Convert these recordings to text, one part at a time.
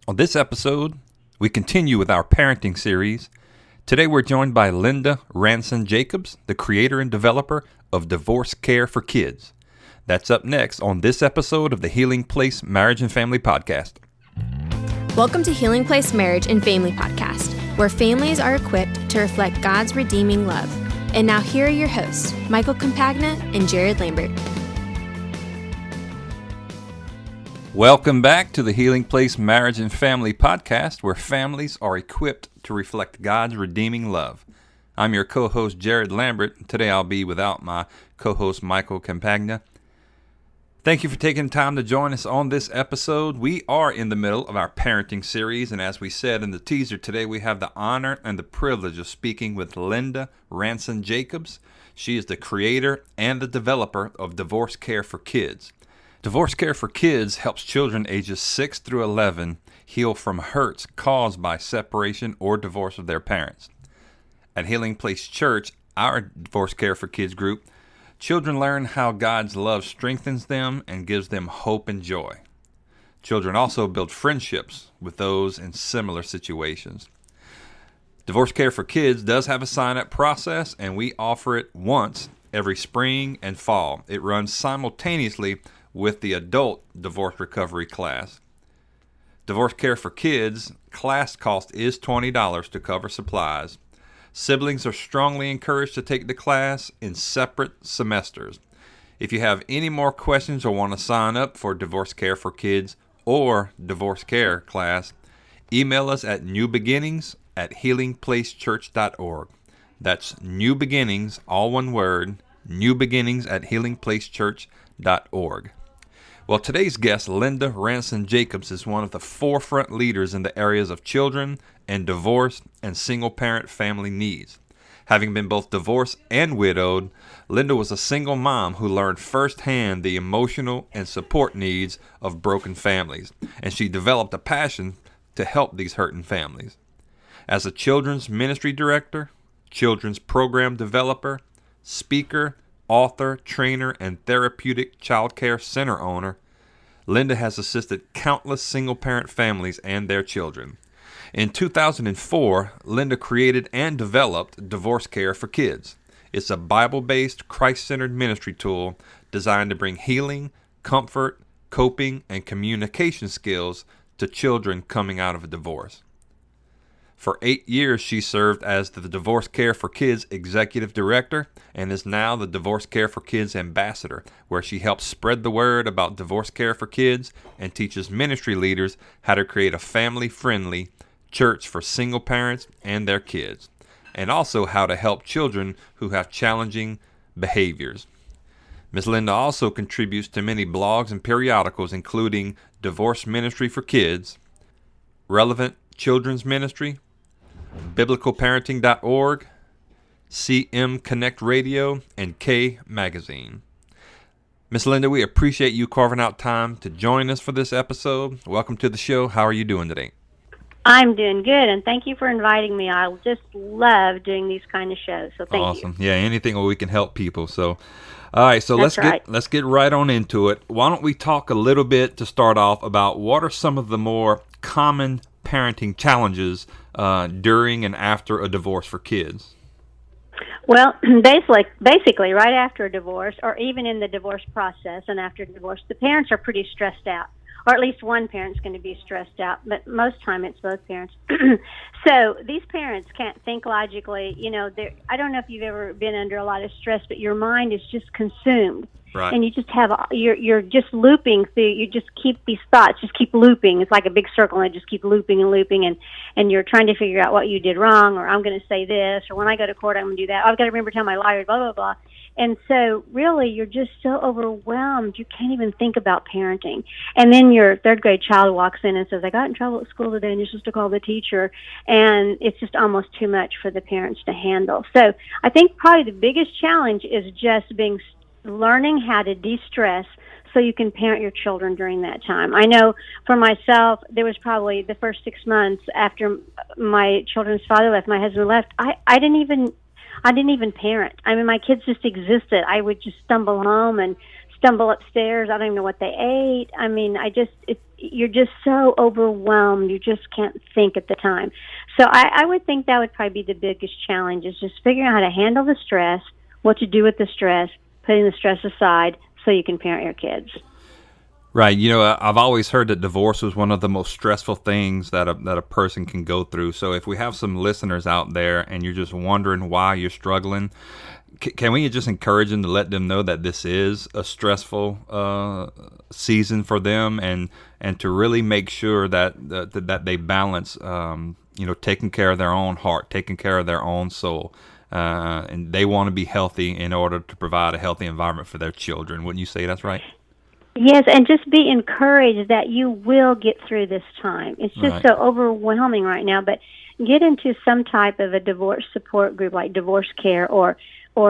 On this episode, we continue with our parenting series. Today we're joined by Linda Ranson Jacobs, the creator and developer of Divorce Care for Kids. That's up next on this episode of the Healing Place Marriage and Family Podcast. Welcome to Healing Place Marriage and Family Podcast, where families are equipped to reflect God's redeeming love. And now here are your hosts, Michael Campagna and Jared Lambert. Welcome back to the Healing Place Marriage and Family Podcast, where families are equipped to reflect God's redeeming love. I'm your co-host, Jared Lambert. Today I'll be without my co-host, Michael Campagna. Thank you for taking time to join us on this episode. We are in the middle of our parenting series, and as we said in the teaser today, we have the honor and the privilege of speaking with Linda Ranson Jacobs. She is the creator and the developer of Divorce Care for Kids. Divorce Care for Kids helps children ages 6 through 11 heal from hurts caused by separation or divorce of their parents. At Healing Place Church, our Divorce Care for Kids group, children learn how God's love strengthens them and gives them hope and joy. Children also build friendships with those in similar situations. Divorce Care for Kids does have a sign-up process, and we offer it once every spring and fall. It runs simultaneously with the adult divorce recovery class. Divorce Care for Kids class cost is $20 to cover supplies. Siblings are strongly encouraged to take the class in separate semesters. If you have any more questions or want to sign up for Divorce Care for Kids or Divorce Care class, email us at newbeginnings@healingplacechurch.org. That's New Beginnings, all one word, newbeginnings@healingplacechurch.org. Well, today's guest, Linda Ranson Jacobs, is one of the forefront leaders in the areas of children and divorce and single-parent family needs. Having been both divorced and widowed, Linda was a single mom who learned firsthand the emotional and support needs of broken families, and she developed a passion to help these hurting families. As a children's ministry director, children's program developer, speaker, author, trainer, and therapeutic child care center owner, Linda has assisted countless single-parent families and their children. In 2004, Linda created and developed Divorce Care for Kids. It's a Bible-based, Christ-centered ministry tool designed to bring healing, comfort, coping, and communication skills to children coming out of a divorce. For 8 years, she served as the Divorce Care for Kids Executive Director and is now the Divorce Care for Kids Ambassador, where she helps spread the word about Divorce Care for Kids and teaches ministry leaders how to create a family-friendly church for single parents and their kids, and also how to help children who have challenging behaviors. Ms. Linda also contributes to many blogs and periodicals, including Divorce Ministry for Kids, Relevant Children's Ministry, biblicalparenting.org, CM Connect Radio, and K Magazine. Miss Linda, we appreciate you carving out time to join us for this episode. Welcome to the show. How are you doing today? I'm doing good, and thank you for inviting me. I just love doing these kind of shows, so thank you. Awesome. Yeah, anything where we can help people. So, all right, so let's get right on into it. Why don't we talk a little bit to start off about what are some of the more common parenting challenges during and after a divorce for kids? Well, basically, right after a divorce, or even in the divorce process and after divorce, the parents are pretty stressed out, or at least one parent's going to be stressed out, but most time it's both parents. So these parents can't think logically. You know, I don't know if you've ever been under a lot of stress, but your mind is just consumed. Right. And you just have, you're just looping through, you just keep these thoughts, just keep looping. It's like a big circle, and they just keep looping and looping, and you're trying to figure out what you did wrong, or I'm going to say this, or when I go to court, I'm going to do that. I've got to remember to tell my lawyer, blah, blah, blah. And so really, you're just so overwhelmed, you can't even think about parenting. And then your third grade child walks in and says, I got in trouble at school today, and you're supposed to call the teacher. And it's just almost too much for the parents to handle. So I think probably the biggest challenge is just learning how to de-stress so you can parent your children during that time. I know for myself, there was probably the first 6 months after my children's father left, my husband left, I didn't even parent. I mean, my kids just existed. I would just stumble home and stumble upstairs. I don't even know what they ate. I mean, you're just so overwhelmed, you just can't think at the time. So I would think that would probably be the biggest challenge, is just figuring out how to handle the stress, what to do with the stress, putting the stress aside so you can parent your kids. Right. I've always heard that divorce was one of the most stressful things that a person can go through. So if we have some listeners out there and you're just wondering why you're struggling, can we just encourage them to let them know that this is a stressful season for them, and to really make sure that they balance, taking care of their own heart, taking care of their own soul, and they want to be healthy in order to provide a healthy environment for their children. Wouldn't you say that's right? Yes, and just be encouraged that you will get through this time. It's just so overwhelming right now, but get into some type of a divorce support group like Divorce Care, or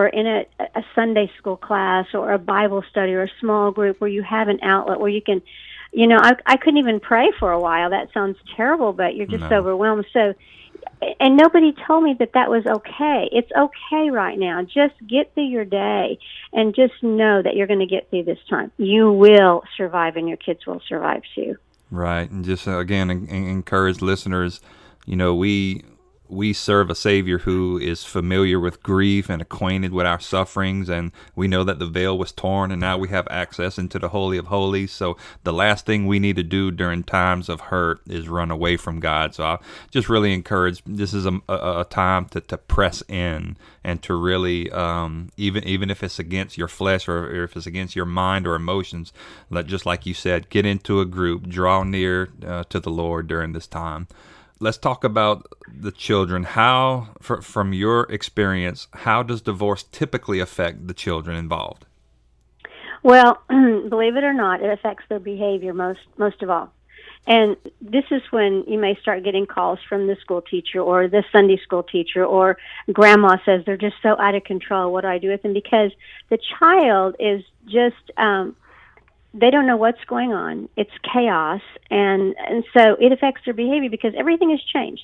in a Sunday school class, or a Bible study, or a small group where you have an outlet where you can, I couldn't even pray for a while. That sounds terrible, but you're just overwhelmed. So, and nobody told me that was okay. It's okay right now. Just get through your day and just know that you're going to get through this time. You will survive, and your kids will survive too. Right. And just, again, encourage listeners, we serve a Savior who is familiar with grief and acquainted with our sufferings, and we know that the veil was torn, and now we have access into the Holy of Holies. So the last thing we need to do during times of hurt is run away from God. So I just really encourage, this is a time to press in, and to really, even if it's against your flesh, or if it's against your mind or emotions, just like you said, get into a group, draw near to the Lord during this time. Let's talk about the children. How, from your experience, how does divorce typically affect the children involved? Well, believe it or not, it affects their behavior most of all. And this is when you may start getting calls from the school teacher or the Sunday school teacher, or grandma says they're just so out of control. What do I do with them? Because the child is just... they don't know what's going on. It's chaos, and so it affects their behavior because everything has changed.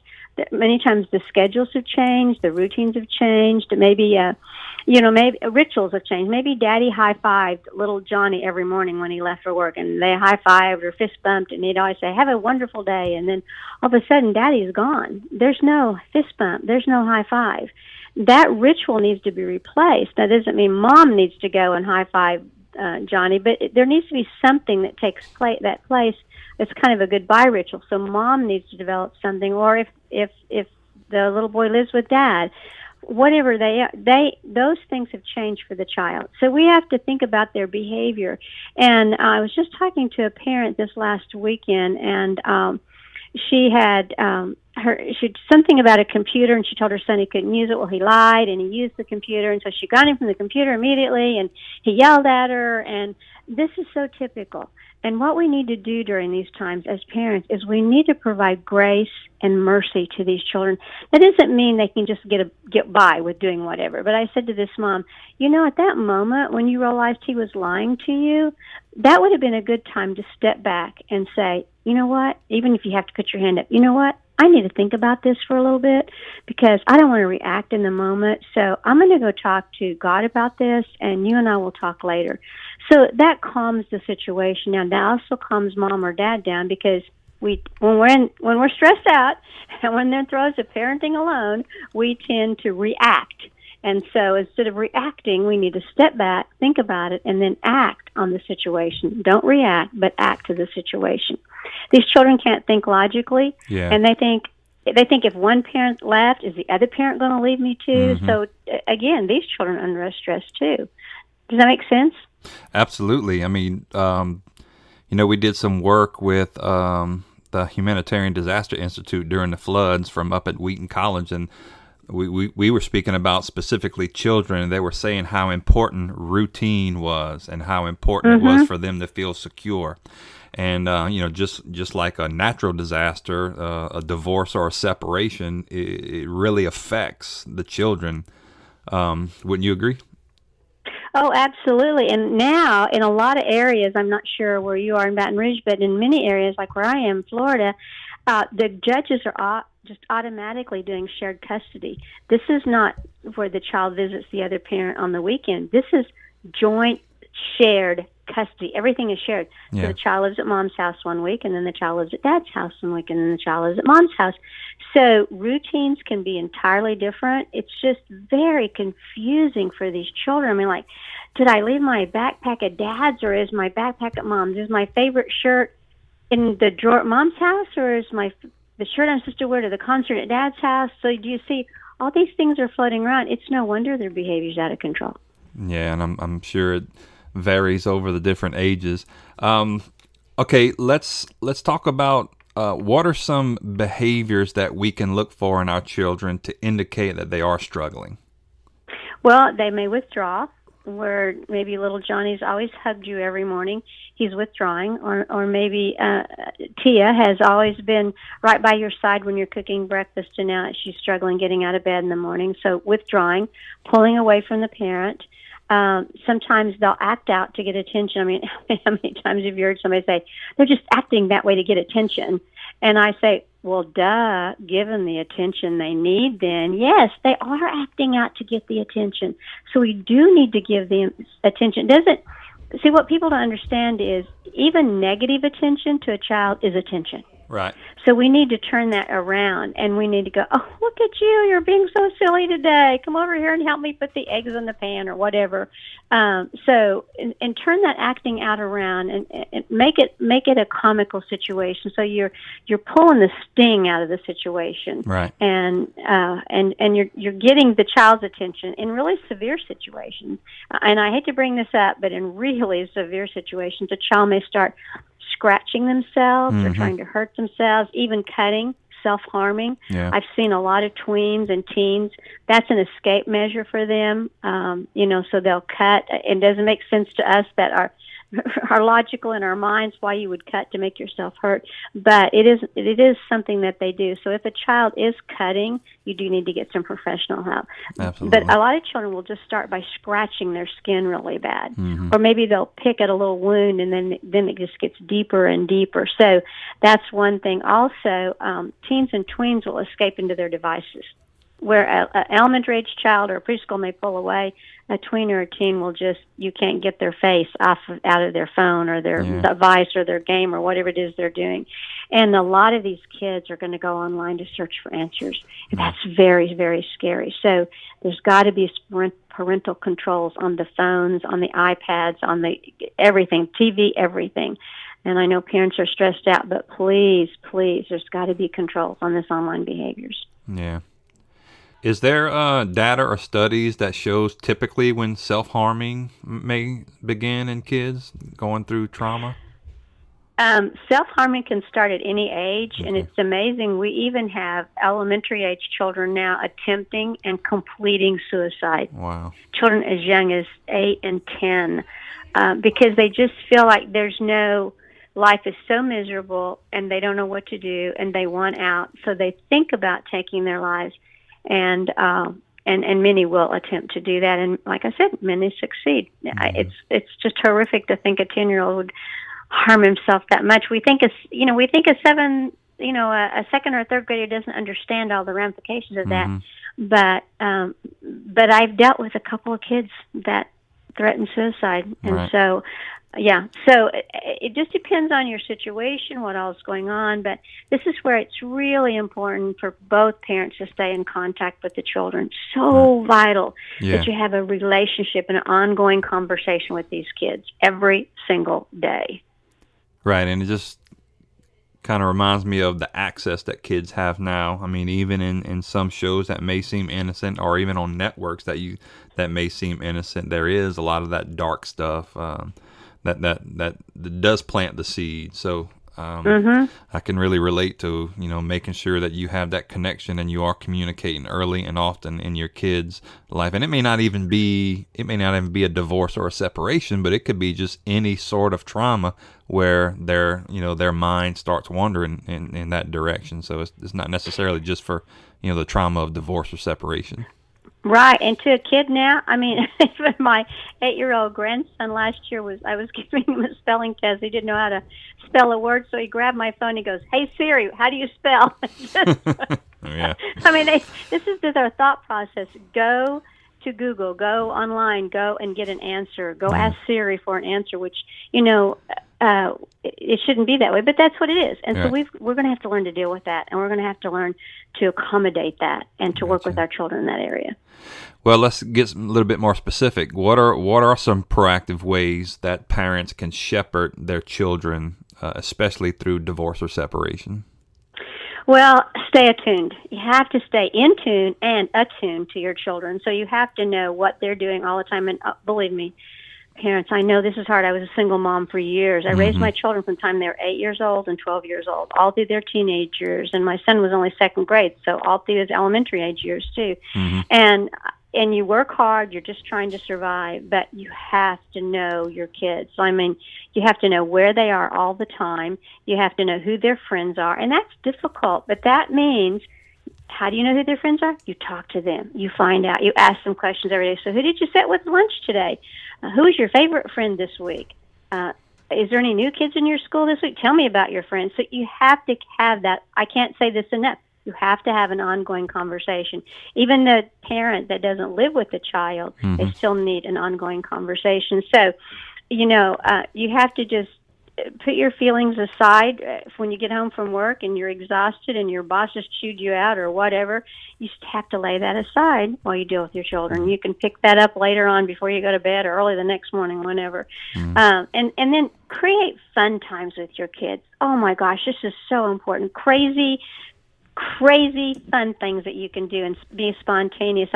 Many times the schedules have changed, the routines have changed. Maybe, maybe rituals have changed. Maybe Daddy high-fived little Johnny every morning when he left for work, and they high-fived or fist-bumped, and he'd always say, "Have a wonderful day." And then all of a sudden, Daddy's gone. There's no fist-bump. There's no high-five. That ritual needs to be replaced. That doesn't mean Mom needs to go and high-five Johnny, but there needs to be something that takes place. It's kind of a goodbye ritual. So Mom needs to develop something, or if the little boy lives with Dad, whatever those things have changed for the child. So we have to think about their behavior. And I was just talking to a parent this last weekend, and she had she something about a computer, and she told her son he couldn't use it. Well, he lied, and he used the computer, and so she got him from the computer immediately, and he yelled at her, and this is so typical. And what we need to do during these times as parents is we need to provide grace and mercy to these children. That doesn't mean they can just get by with doing whatever. But I said to this mom, at that moment when you realized he was lying to you, that would have been a good time to step back and say, you know what, even if you have to put your hand up, you know what, I need to think about this for a little bit because I don't want to react in the moment. So I'm going to go talk to God about this, and you and I will talk later. So that calms the situation down. That also calms Mom or Dad down, because when we're stressed out and when they're throws of parenting alone, we tend to react. And so instead of reacting, we need to step back, think about it, and then act on the situation. Don't react, but act to the situation. These children can't think logically, and they think if one parent left, is the other parent going to leave me too? Mm-hmm. So again, these children are under stress too. Does that make sense? Absolutely. I mean, we did some work with the Humanitarian Disaster Institute during the floods from up at Wheaton College, and we were speaking about specifically children, and they were saying how important routine was and how important it was for them to feel secure. And, just like a natural disaster, a divorce or a separation, it really affects the children. Wouldn't you agree? Oh, absolutely. And now in a lot of areas, I'm not sure where you are in Baton Rouge, but in many areas like where I am, Florida, the judges are just automatically doing shared custody. This is not where the child visits the other parent on the weekend. This is joint shared custody. Everything is shared. Yeah. So the child lives at mom's house one week, and then the child lives at dad's house one week, and then the child lives at mom's house. So routines can be entirely different. It's just very confusing for these children. I mean, like, did I leave my backpack at dad's, or is my backpack at mom's? Is my favorite shirt in the drawer at mom's house, or is the shirt I'm supposed to wear to the concert at dad's house? So do you see, all these things are floating around. It's no wonder their behavior's out of control. Yeah, and I'm sure it varies over the different ages. Okay, let's talk about what are some behaviors that we can look for in our children to indicate that they are struggling? Well, they may withdraw, where maybe little Johnny's always hugged you every morning. He's withdrawing, or maybe Tia has always been right by your side when you're cooking breakfast, and now she's struggling getting out of bed in the morning. So withdrawing, pulling away from the parent. Sometimes they'll act out to get attention. I mean, how many times have you heard somebody say, they're just acting that way to get attention? And I say, well, duh, given the attention they need, then yes, they are acting out to get the attention. So we do need to give them attention. See, what people don't understand is even negative attention to a child is attention. Right. So we need to turn that around, and we need to go, oh, look at you, you're being so silly today. Come over here and help me put the eggs in the pan or whatever. So turn that acting out around and make it a comical situation. So you're pulling the sting out of the situation. Right. And you're getting the child's attention in really severe situations. And I hate to bring this up, but in really severe situations, a child may start scratching themselves or trying to hurt themselves, even cutting, self-harming. Yeah. I've seen a lot of tweens and teens. That's an escape measure for them. So they'll cut. It doesn't make sense to us that are logical in our minds why you would cut to make yourself hurt, but it is something that they do. So if a child is cutting, you do need to get some professional help. Absolutely. But a lot of children will just start by scratching their skin really bad, or maybe they'll pick at a little wound, and then it just gets deeper and deeper. So that's one thing. Also, teens and tweens will escape into their devices. Where an elementary age child or a preschool may pull away, a tween or a teen will you can't get their face out of their phone or their device or their game or whatever it is they're doing. And a lot of these kids are going to go online to search for answers. And that's very, very scary. So there's got to be parental controls on the phones, on the iPads, on the everything, TV, everything. And I know parents are stressed out, but please, there's got to be controls on this online behaviors. Yeah. Is there data or studies that shows typically when self-harming may begin in kids going through trauma? Self-harming can start at any age, and it's amazing. We even have elementary age children now attempting and completing suicide. Wow. Children as young as 8 and 10, because they just feel like life is so miserable, and they don't know what to do, and they want out, so they think about taking their lives. And many will attempt to do that, and like I said, many succeed. It's just horrific to think a 10-year-old would harm himself that much. We think a second or third grader doesn't understand all the ramifications of that. But I've dealt with a couple of kids that threatened suicide, and so. Yeah, so it just depends on your situation, what all is going on, but this is where it's really important for both parents to stay in contact with the children. So vital that you have a relationship and an ongoing conversation with these kids every single day. Right, and it just kind of reminds me of the access that kids have now. I mean, even in some shows that may seem innocent, or even on networks that may seem innocent, there is a lot of that dark stuff. That does plant the seed. So I can really relate to making sure that you have that connection and you are communicating early and often in your kids' life. And it may not even be a divorce or a separation, but it could be just any sort of trauma where their mind starts wandering in that direction. So it's not necessarily just for the trauma of divorce or separation. Right, and to a kid now, I mean, even my 8-year-old grandson last year I was giving him a spelling test. He didn't know how to spell a word, so he grabbed my phone and he goes, "Hey Siri, how do you spell?" Yeah. I mean, this is their thought process. Go to Google, go online, go and get an answer, go Mm-hmm. ask Siri for an answer, which, it shouldn't be that way, but that's what it is. And so Right. we're going to have to learn to deal with that, and we're going to have to learn to accommodate that and to work with our children in that area. Well, let's get a little bit more specific. What are some proactive ways that parents can shepherd their children, especially through divorce or separation? Well, stay attuned. You have to stay in tune and attuned to your children. So you have to know what they're doing all the time. And believe me, parents, I know this is hard. I was a single mom for years. I raised my children from the time they were 8 years old and 12 years old, all through their teenage years. And my son was only second grade, so all through his elementary age years too. And you work hard. You're just trying to survive, but you have to know your kids. So, I mean, you have to know where they are all the time. You have to know who their friends are, and that's difficult. But that means, how do you know who their friends are? You talk to them. You find out. You ask them questions every day. So, who did you sit with lunch today? Who is your favorite friend this week? Is there any new kids in your school this week? Tell me about your friends. So you have to have that. I can't say this enough. You have to have an ongoing conversation. Even the parent that doesn't live with the child, they still need an ongoing conversation. So, you have to just put your feelings aside when you get home from work and you're exhausted and your boss has chewed you out or whatever. You just have to lay that aside while you deal with your children. You can pick that up later on before you go to bed or early the next morning, whenever. And then create fun times with your kids. Oh my gosh, this is so important. Crazy fun things that you can do and be spontaneous.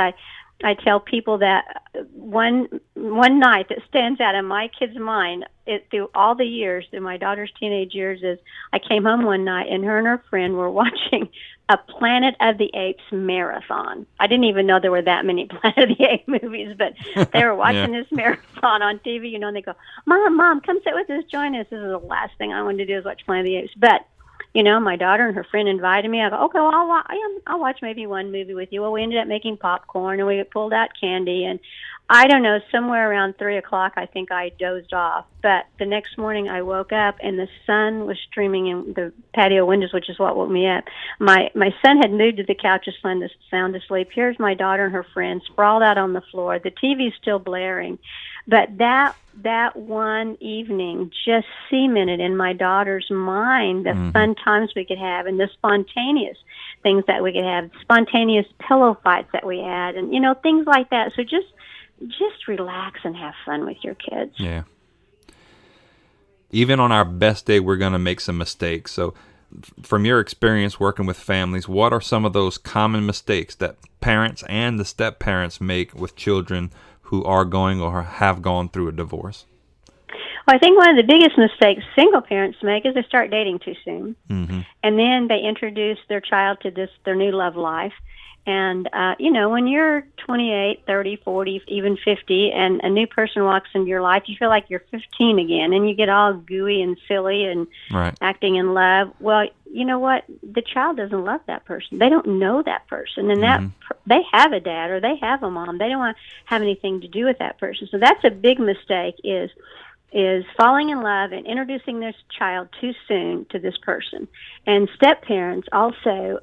I tell people that one night that stands out in my kid's mind through all the years, through my daughter's teenage years, is I came home one night and her friend were watching a Planet of the Apes marathon. I didn't even know there were that many Planet of the Apes movies, but they were watching this marathon on TV, and they go, Mom, come sit with us, join us. This is the last thing I wanted to do is watch Planet of the Apes. But my daughter and her friend invited me. I go, okay, well, I'll watch maybe one movie with you. Well, we ended up making popcorn, and we pulled out candy. And I don't know, somewhere around 3 o'clock, I think I dozed off. But the next morning, I woke up, and the sun was streaming in the patio windows, which is what woke me up. My son had moved to the couch, sound asleep. Here's my daughter and her friend sprawled out on the floor. The TV's still blaring. But that one evening just cemented in my daughter's mind the fun times we could have and the spontaneous things that we could have, spontaneous pillow fights that we had, and things like that. So just relax and have fun with your kids. Yeah. Even on our best day, we're going to make some mistakes. So from your experience working with families, what are some of those common mistakes that parents and the step-parents make with children who are going or have gone through a divorce? Well, I think one of the biggest mistakes single parents make is they start dating too soon. And then they introduce their child to their new love life. And, when you're 28, 30, 40, even 50, and a new person walks into your life, you feel like you're 15 again, and you get all gooey and silly and acting in love. Well, you know what? The child doesn't love that person. They don't know that person. And they have a dad or they have a mom. They don't want to have anything to do with that person. So that's a big mistake is falling in love and introducing this child too soon to this person. And step-parents also,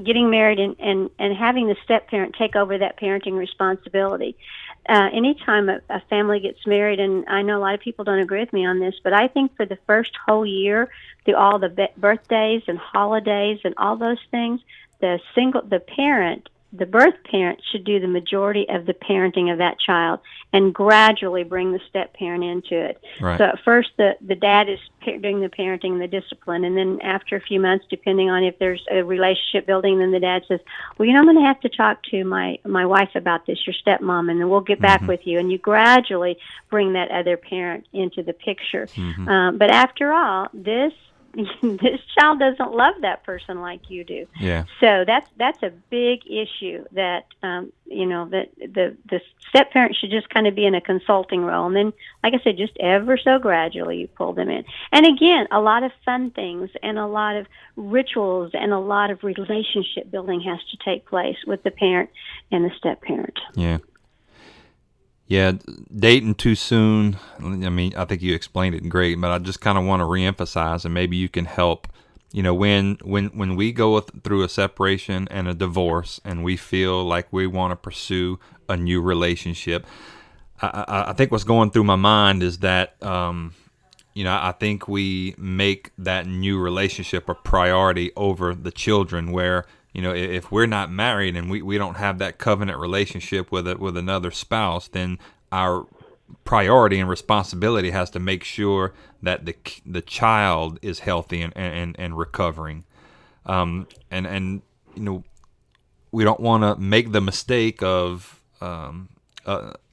getting married and having the step-parent take over that parenting responsibility. Anytime a family gets married, and I know a lot of people don't agree with me on this, but I think for the first whole year, through all the birthdays and holidays and all those things, the birth parent should do the majority of the parenting of that child and gradually bring the step-parent into it. Right. So at first the dad is doing the parenting and the discipline, and then after a few months, depending on if there's a relationship building, then the dad says, well, I'm going to have to talk to my wife about this, your stepmom, and then we'll get back with you. And you gradually bring that other parent into the picture. But after all, this child doesn't love that person like you do. Yeah. So that's a big issue that that the step parent should just kind of be in a consulting role, and then, like I said, just ever so gradually you pull them in. And again, a lot of fun things and a lot of rituals and a lot of relationship building has to take place with the parent and the step parent. Yeah. Yeah, dating too soon, I mean, I think you explained it great, but I just kind of want to reemphasize, and maybe you can help when we go through a separation and a divorce and we feel like we want to pursue a new relationship, I think what's going through my mind is that, I think we make that new relationship a priority over the children, where, if we're not married and we don't have that covenant relationship with another spouse, then our priority and responsibility has to make sure that the child is healthy and recovering. We don't want to make the mistake of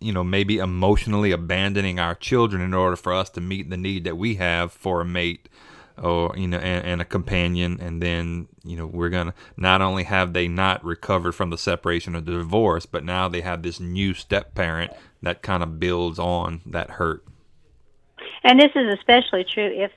maybe emotionally abandoning our children in order for us to meet the need that we have for a mate, or and a companion, and then we're gonna not only have they not recovered from the separation or the divorce, but now they have this new step parent that kind of builds on that hurt. And this is especially true if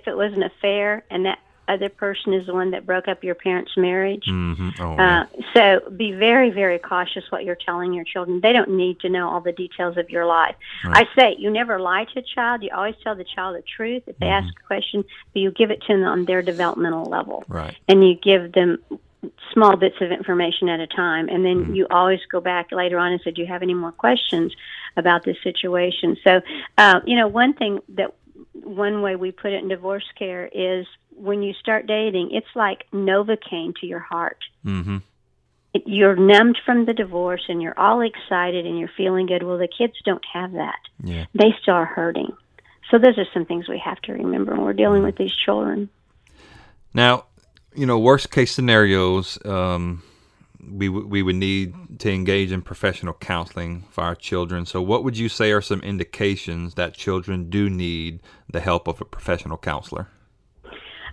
it was an affair and that other person is the one that broke up your parents' marriage. Mm-hmm. Oh, yeah. So be very, very cautious what you're telling your children. They don't need to know all the details of your life. Right. I say you never lie to a child. You always tell the child the truth. If they ask a question, but you give it to them on their developmental level. Right. And you give them small bits of information at a time. And then you always go back later on and say, do you have any more questions about this situation? So, one way we put it in divorce care is when you start dating, it's like Novocaine to your heart. Mm-hmm. You're numbed from the divorce and you're all excited and you're feeling good. Well, the kids don't have that. Yeah. They still are hurting. So those are some things we have to remember when we're dealing with these children. Now, worst case scenarios, we would need to engage in professional counseling for our children. So what would you say are some indications that children do need the help of a professional counselor?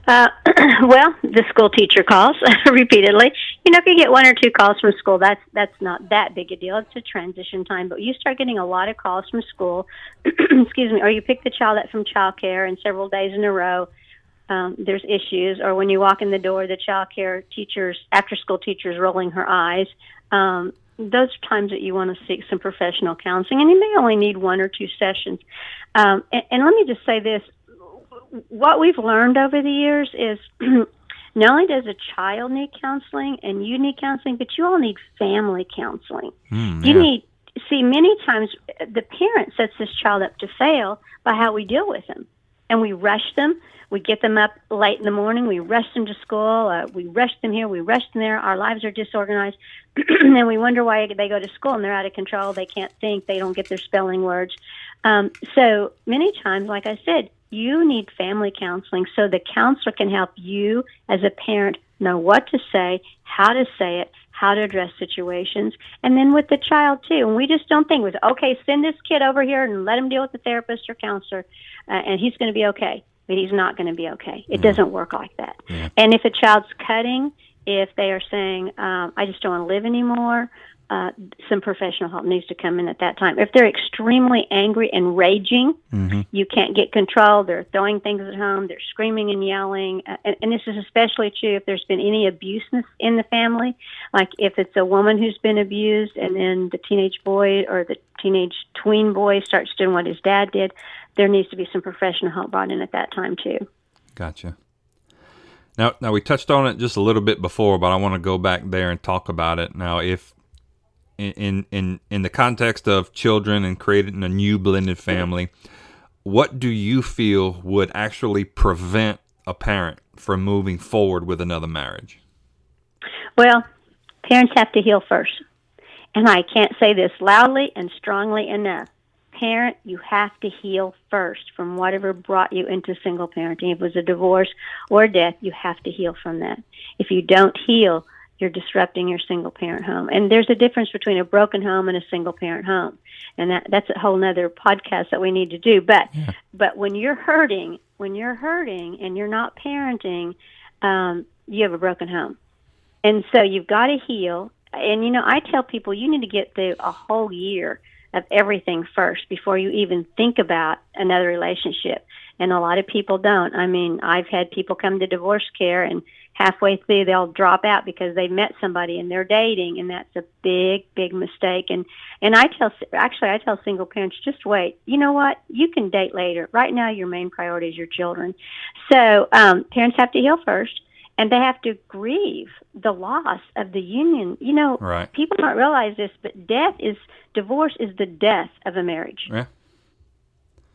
Well, the school teacher calls repeatedly. If you get one or two calls from school, that's not that big a deal. It's a transition time. But you start getting a lot of calls from school, excuse me, or you pick the child up from child care and several days in a row, there's issues, or when you walk in the door, the child care teachers, after-school teachers rolling her eyes. Those are times that you want to seek some professional counseling, and you may only need one or two sessions. And let me just say this. What we've learned over the years is not only does a child need counseling and you need counseling, but you all need family counseling. Many times the parent sets this child up to fail by how we deal with them. And we rush them. We get them up late in the morning. We rush them to school. We rush them here. We rush them there. Our lives are disorganized. And we wonder why they go to school and they're out of control. They can't think. They don't get their spelling words. So many times, like I said, you need family counseling so the counselor can help you as a parent know what to say, how to say it, how to address situations, and then with the child too. And we just don't think with, okay, send this kid over here and let him deal with the therapist or counselor, and he's going to be okay. But he's not going to be okay. It doesn't work like that. Yeah. And if a child's cutting, if they are saying, I just don't want to live anymore, some professional help needs to come in at that time. If they're extremely angry and raging, you can't get control, they're throwing things at home, they're screaming and yelling, and this is especially true if there's been any abuse in the family, like if it's a woman who's been abused and then the teenage boy or the teenage tween boy starts doing what his dad did, there needs to be some professional help brought in at that time too. Gotcha. Now we touched on it just a little bit before, but I want to go back there and talk about it. Now, if in the context of children and creating a new blended family, what do you feel would actually prevent a parent from moving forward with another marriage? Well, parents have to heal first. And I can't say this loudly and strongly enough. Parent, you have to heal first from whatever brought you into single parenting. If it was a divorce or death, you have to heal from that. If you don't heal, you're disrupting your single parent home. And there's a difference between a broken home and a single parent home. And that's a whole nother podcast that we need to do. But when you're hurting and you're not parenting, you have a broken home. And so you've got to heal. And, I tell people you need to get through a whole year of everything first before you even think about another relationship. and a lot of people don't. I mean, I've had people come to divorce care, and halfway through they'll drop out because they met somebody and they're dating, and that's a big mistake. And I tell single parents, just wait. You know what? You can date later. Right now, your main priority is your children. So parents have to heal first, and they have to grieve the loss of the union. You know, right. People don't realize this, but divorce is the death of a marriage. Yeah.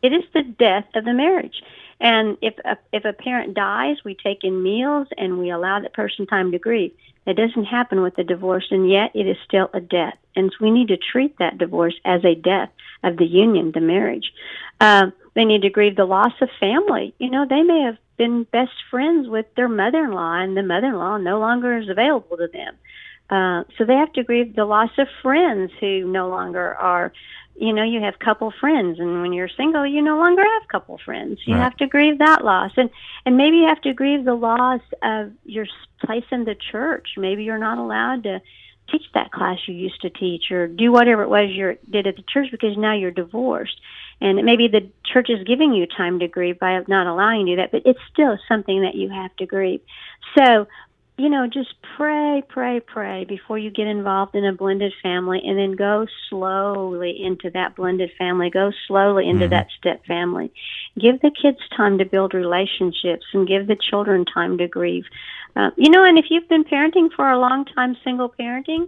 It is the death of the marriage. And if a parent dies, we take in meals and we allow that person time to grieve. That doesn't happen with the divorce, and yet it is still a death. And so we need to treat that divorce as a death of the union, the marriage. They need to grieve the loss of family. You know, they may have been best friends with their mother-in-law, and the mother-in-law no longer is available to them. So they have to grieve the loss of friends who no longer are. You know, you have couple friends, and when you're single, you no longer have couple friends. You have to grieve that loss. And maybe you have to grieve the loss of your place in the church. Maybe you're not allowed to teach that class you used to teach or do whatever it was you did at the church because now you're divorced. And maybe the church is giving you time to grieve by not allowing you to do that, but it's still something that you have to grieve. So, you know, just pray before you get involved in a blended family, and then go slowly into that blended family. Go slowly into that step family. Give the kids time to build relationships, and give the children time to grieve. You know, and if you've been parenting for a long time, single parenting,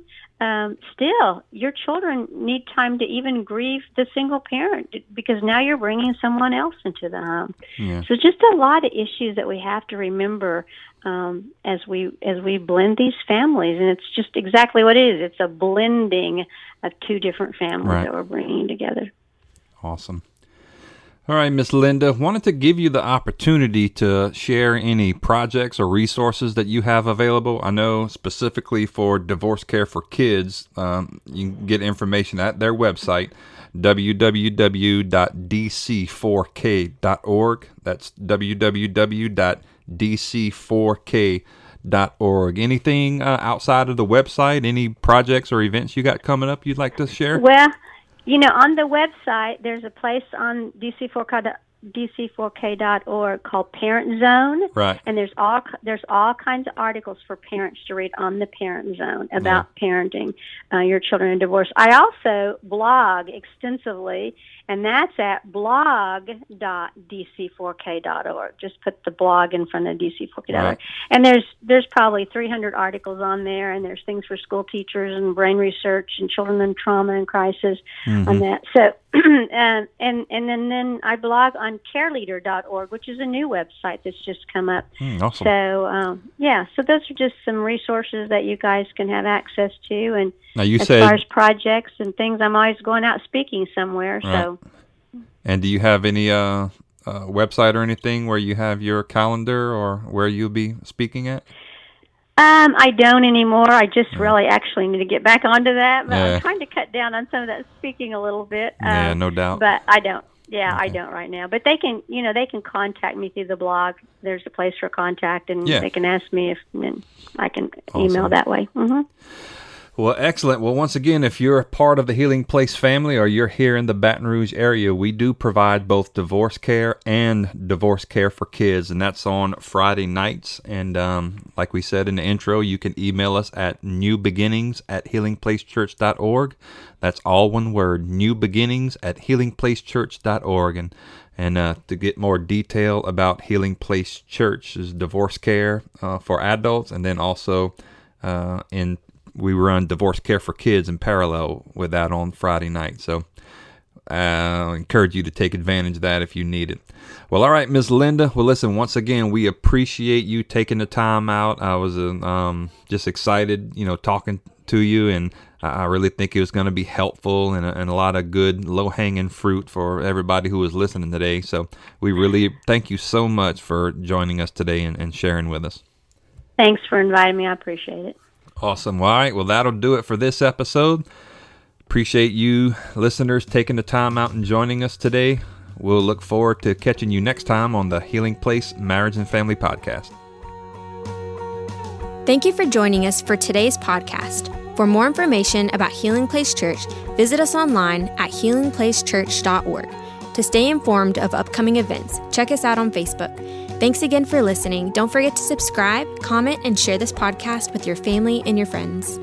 still, your children need time to even grieve the single parent, because now you're bringing someone else into the home. Yeah. So just a lot of issues that we have to remember as we blend these families, and it's just exactly what it is. It's a blending of two different families that we're bringing together. Awesome. All right, Miss Linda, wanted to give you the opportunity to share any projects or resources that you have available. I know specifically for Divorce Care for Kids, you can get information at their website, www.dc4k.org. That's www.dc4k.org. Anything outside of the website, any projects or events you got coming up you'd like to share? Well, you know, on the website, there's a place on dc4k.org called Parent Zone, and there's all kinds of articles for parents to read on the Parent Zone about parenting your children in divorce. I also blog extensively, and that's at blog.dc4k.org. Just put the blog in front of dc4k.org. And there's probably 300 articles on there, and there's things for school teachers and brain research and children in trauma and crisis on that. So, and then I blog on careleader.org, which is a new website that's just come up. Awesome. So, so those are just some resources that you guys can have access to. And now as far as projects and things, I'm always going out speaking somewhere. So. And do you have any website or anything where you have your calendar or where you'll be speaking at? I don't anymore. I just really actually need to get back onto that. But I'm trying to cut down on some of that speaking a little bit. No doubt. But I don't. Yeah, I don't right now. But they can contact me through the blog. There's a place for contact, and they can ask me and I can email that way. Well, excellent. Well, once again, if you're a part of the Healing Place family or you're here in the Baton Rouge area, we do provide both divorce care and divorce care for kids, and that's on Friday nights. And like we said in the intro, you can email us at newbeginnings@healingplacechurch.org. That's all one word, newbeginnings@healingplacechurch.org. And to get more detail about Healing Place Church is divorce care for adults, and then also we run divorce care for kids in parallel with that on Friday night. So I encourage you to take advantage of that if you need it. Well, all right, Ms. Linda. Well, listen, once again, we appreciate you taking the time out. I was just excited, talking to you, and I really think it was going to be helpful and a lot of good low-hanging fruit for everybody who was listening today. So we really thank you so much for joining us today and sharing with us. Thanks for inviting me. I appreciate it. Awesome. All right. Well, that'll do it for this episode. Appreciate you listeners taking the time out and joining us today. We'll look forward to catching you next time on the Healing Place Marriage and Family Podcast. Thank you for joining us for today's podcast. For more information about Healing Place Church, visit us online at healingplacechurch.org. To stay informed of upcoming events, check us out on Facebook. Thanks again for listening. Don't forget to subscribe, comment, and share this podcast with your family and your friends.